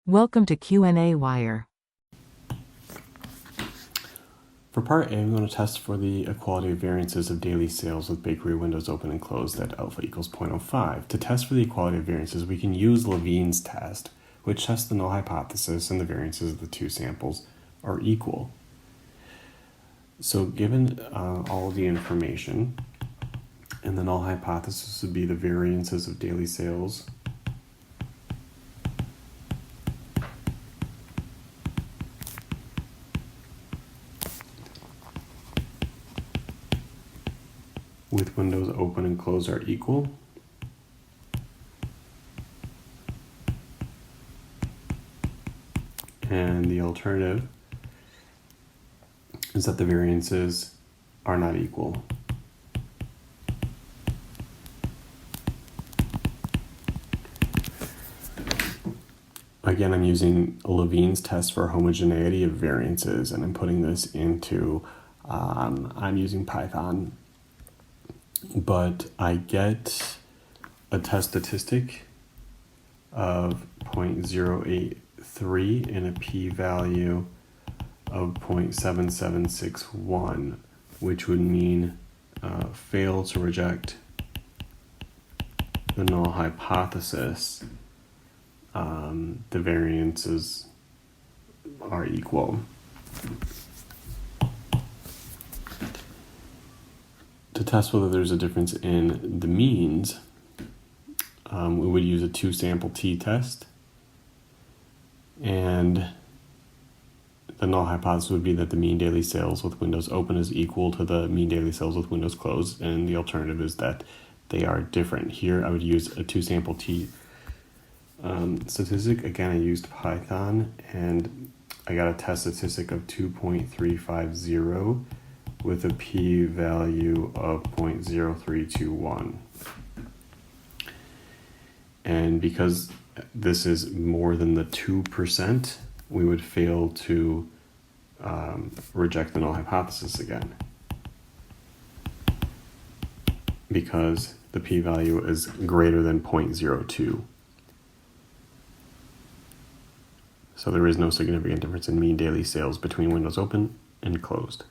Welcome to qnawire. For part A, I'm going to test for the equality of variances of daily sales with bakery windows open and closed at alpha equals 0.05. To test for the equality of variances, we can use Levine's test, which tests the null hypothesis and the variances of the two samples are equal. So given all of the information, and the null hypothesis would be the variances of daily sales with windows open and closed are equal. And the alternative is that the variances are not equal. Again, I'm using Levine's test for homogeneity of variances, and I'm putting this into, I'm using Python, but I get a test statistic of 0.083 and a p-value of 0.7761, which would mean fail to reject the null hypothesis. The variances are equal. To test whether there's a difference in the means, we would use a two-sample t-test, and the null hypothesis would be that the mean daily sales with windows open is equal to the mean daily sales with windows closed, and the alternative is that they are different. Here I would use a two-sample t statistic. Again, I used Python, and I got a test statistic of 2.350 with a p-value of 0.0321. And because this is more than the 2%, we would fail to reject the null hypothesis again, because the p-value is greater than 0.02. So there is no significant difference in mean daily sales between windows open and closed.